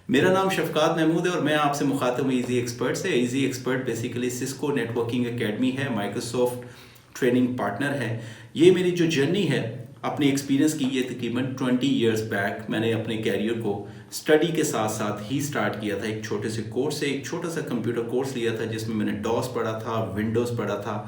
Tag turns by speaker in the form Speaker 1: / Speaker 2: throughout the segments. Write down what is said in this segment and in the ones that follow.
Speaker 1: میرا نام شفقات محمود ہے اور میں آپ سے مخاطب ہوں ایزی ایکسپرٹ سے. Easy Expert basically Cisco networking academy ہے, مائیکروسافٹ ٹریننگ پارٹنر ہے. یہ میری جو جرنی ہے اپنے ایکسپیرینس کی, یہ تقریباً 20 ایئرس بیک میں نے اپنے کیریئر کو اسٹڈی کے ساتھ ساتھ ہی سٹارٹ کیا تھا. ایک چھوٹے سے کورس سے, ایک چھوٹا سا کمپیوٹر کورس لیا تھا جس میں نے ڈاس پڑھا تھا, ونڈوز پڑھا تھا,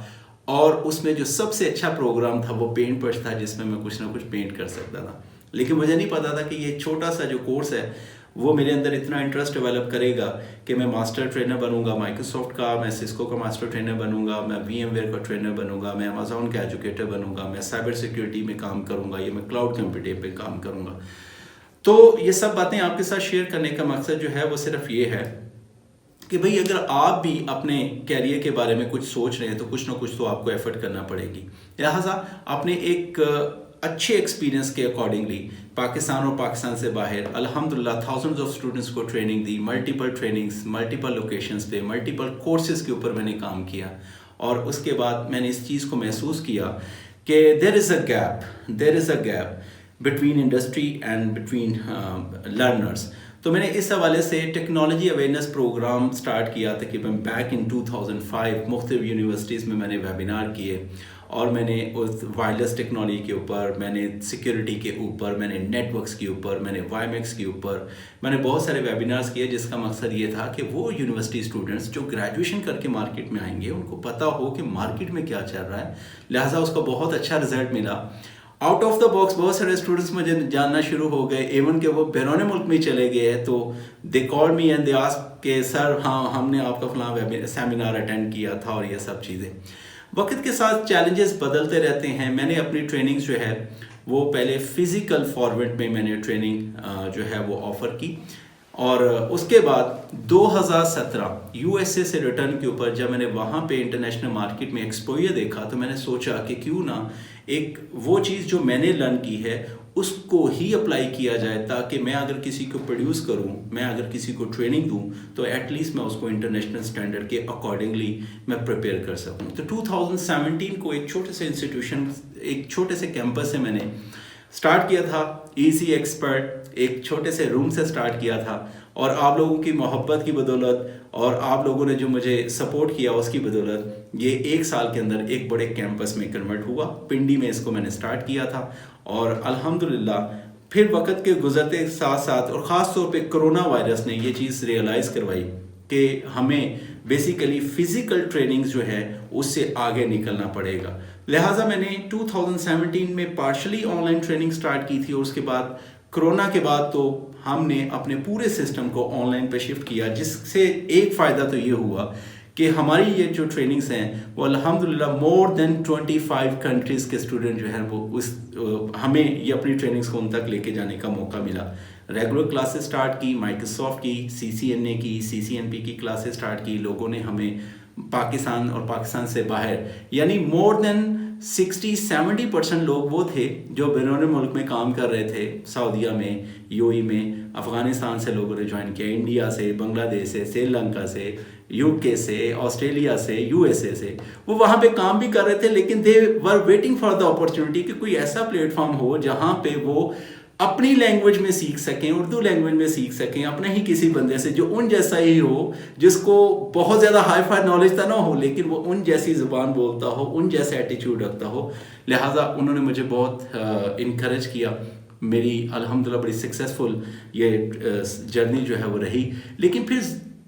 Speaker 1: اور اس میں جو سب سے اچھا پروگرام تھا وہ پینٹ برش تھا جس میں میں کچھ نہ کچھ پینٹ کر سکتا تھا. لیکن مجھے نہیں پتا تھا کہ یہ چھوٹا سا جو کورس ہے وہ میرے اندر اتنا انٹرسٹ ڈیولپ کرے گا کہ میں ماسٹر ٹرینر بنوں گا مائیکروسافٹ کا, میں سسکو کا ماسٹر ٹرینر بنوں گا, میں وی ایم ویئر کا ٹرینر بنوں گا, میں امیزون کا ایجوکیٹر بنوں گا, میں سائبر سیکیورٹی میں کام کروں گا, یا میں کلاؤڈ کمپیوٹنگ پہ کام کروں گا. تو یہ سب باتیں آپ کے ساتھ شیئر کرنے کا مقصد جو ہے وہ صرف یہ ہے کہ بھئی اگر آپ بھی اپنے کیریئر کے بارے میں کچھ سوچ رہے ہیں تو کچھ نہ کچھ تو آپ کو ایفرٹ کرنا پڑے گی. لہٰذا اپنے ایک اچھے ایکسپیرینس کے اکارڈنگلی پاکستان اور پاکستان سے باہر الحمدللہ تھاؤزنڈز آف اسٹوڈنٹس کو ٹریننگ دی, ملٹیپل ٹریننگس, ملٹیپل لوکیشنز پہ, ملٹیپل کورسز کے اوپر میں نے کام کیا. اور اس کے بعد میں نے اس چیز کو محسوس کیا کہ there is a gap between industry and between learners. تو میں نے اس حوالے سے ٹیکنالوجی اویئرنیس پروگرام سٹارٹ کیا تقریباً بیک ان 2005. مختلف یونیورسٹیز میں نے ویبینار کیے اور میں نے اس وائرلیس ٹیکنالوجی کے اوپر, میں نے سیکیورٹی کے اوپر, میں نے نیٹ ورکس کے اوپر, میں نے وائی میکس کے اوپر میں نے بہت سارے ویبینارز کیے, جس کا مقصد یہ تھا کہ وہ یونیورسٹی اسٹوڈنٹس جو گریجویشن کر کے مارکیٹ میں آئیں گے ان کو پتہ ہو کہ مارکیٹ میں کیا چل رہا ہے. لہٰذا اس کا بہت اچھا رزلٹ ملا. آؤٹ آف دا باکس بہت سارے اسٹوڈنٹس مجھے جاننا شروع ہو گئے, ایون کہ وہ بیرون ملک میں چلے گئے ہیں. تو دے کال می اینڈ دے آسک کہ سر ہاں ہم نے آپ کا فلاں سیمینار اٹینڈ کیا تھا, اور یہ سب چیزیں. وقت کے ساتھ چیلنجز بدلتے رہتے ہیں. میں نے اپنی ٹریننگز جو ہے وہ پہلے فزیکل فارمیٹ میں نے ٹریننگ جو ہے وہ آفر کی, اور اس کے بعد 2017 یو ایس اے سے ریٹرن کے اوپر جب میں نے وہاں پہ انٹرنیشنل مارکیٹ میں ایکسپوئر دیکھا تو میں نے سوچا کہ کیوں نہ ایک وہ چیز جو میں نے لرن کی ہے اس کو ہی اپلائی کیا جائے, تاکہ میں اگر کسی کو پروڈیوس کروں, میں اگر کسی کو ٹریننگ دوں تو ایٹ لیسٹ میں اس کو انٹرنیشنل اسٹینڈرڈ کے اکارڈنگلی میں پریپیئر کر سکوں. تو 2017 کو ایک چھوٹے سے انسٹیٹیوشن, ایک چھوٹے سے کیمپس سے میں نے سٹارٹ کیا تھا. ایزی ایکسپرٹ ایک چھوٹے سے روم سے سٹارٹ کیا تھا, اور آپ لوگوں کی محبت کی بدولت اور آپ لوگوں نے جو مجھے سپورٹ کیا اس کی بدولت یہ 1 سال کے اندر ایک بڑے کیمپس میں کنورٹ ہوا. پنڈی میں اس کو میں نے سٹارٹ کیا تھا, اور الحمدللہ پھر وقت کے گزرتے ساتھ ساتھ اور خاص طور پہ کرونا وائرس نے یہ چیز ریئلائز کروائی کہ ہمیں بیسیکلی فزیکل ٹریننگز جو ہے اس سے آگے نکلنا پڑے گا. لہٰذا میں نے 2017 میں partially on line training start کی تھی, اور اس کے بعد کرونا کے بعد تو ہم نے اپنے پورے سسٹم کو آن لائن پہ شفٹ کیا, جس سے ایک فائدہ تو یہ ہوا کہ ہماری یہ جو ٹریننگز ہیں وہ الحمدللہ مور دین 25 کنٹریز کے اسٹوڈنٹ جو ہیں وہ ہمیں یہ اپنی ٹریننگز کو ان تک لے کے جانے کا موقع ملا. ریگولر کلاسز سٹارٹ کی, مائیکروسافٹ کی, CCNA کی, CCNP کی کلاسز سٹارٹ کی. لوگوں نے ہمیں پاکستان اور پاکستان سے باہر یعنی مور دین 60-70% لوگ وہ تھے جو بیرون ملک میں کام کر رہے تھے, سعودیہ میں, UAE میں, افغانستان سے لوگوں نے جوائن کیا, انڈیا سے, بنگلہ دیش سے, سری لنکا سے, UK سے, آسٹریلیا سے, USA سے. وہ وہاں پہ کام بھی کر رہے تھے, لیکن دے ور ویٹنگ فار دا اپرچونیٹی کہ کوئی ایسا پلیٹ فارم ہو جہاں پہ وہ اپنی لینگویج میں سیکھ سکیں, اردو لینگویج میں سیکھ سکیں, اپنے ہی کسی بندے سے جو ان جیسا ہی ہو, جس کو بہت زیادہ ہائی فائی نالج تو نہ ہو لیکن وہ ان جیسی زبان بولتا ہو, ان جیسے ایٹیچیوڈ رکھتا ہو. لہٰذا انہوں نے مجھے بہت انکریج کیا. میری الحمدللہ بڑی سکسیزفل یہ جرنی جو ہے وہ رہی. لیکن پھر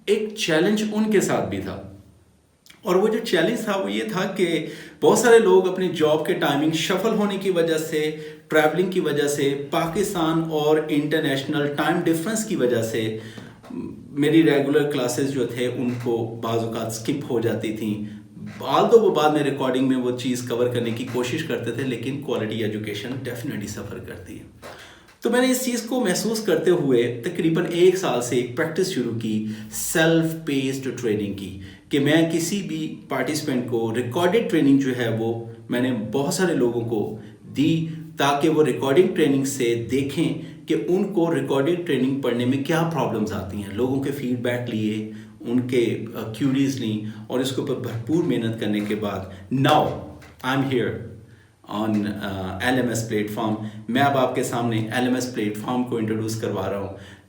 Speaker 1: ایک چیلنج ان کے ساتھ بھی تھا, اور وہ جو چیلنج تھا وہ یہ تھا کہ بہت سارے لوگ اپنی جاب کے ٹائمنگ شفل ہونے کی وجہ سے, ٹریولنگ کی وجہ سے, پاکستان اور انٹرنیشنل ٹائم ڈفرنس کی وجہ سے میری ریگولر کلاسز جو تھے ان کو بعض اوقات سکپ ہو جاتی تھیں. آلدو وہ بعد میں ریکارڈنگ میں وہ چیز کور کرنے کی کوشش کرتے تھے, لیکن کوالٹی ایجوکیشن ڈیفینیٹلی سفر کرتی ہے. تو میں نے اس چیز کو محسوس کرتے ہوئے تقریباً 1 سال سے ایک پریکٹس شروع کی سیلف پیسڈ ٹریننگ کی, کہ میں کسی بھی پارٹیسپینٹ کو ریکارڈڈ ٹریننگ جو ہے وہ میں نے بہت سارے لوگوں کو دی, تاکہ وہ ریکارڈنگ ٹریننگ سے دیکھیں کہ ان کو ریکارڈڈ ٹریننگ پڑھنے میں کیا پرابلمز آتی ہیں. لوگوں کے فیڈ بیک لیے, ان کے کیوریز لیں, اور اس کے اوپر بھرپور محنت کرنے کے بعد now I am here on LMS plate form. میں اب آپ کے سامنے LMS پلیٹ فارم کو انٹروڈیوس کروا رہا ہوں.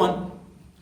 Speaker 1: 1,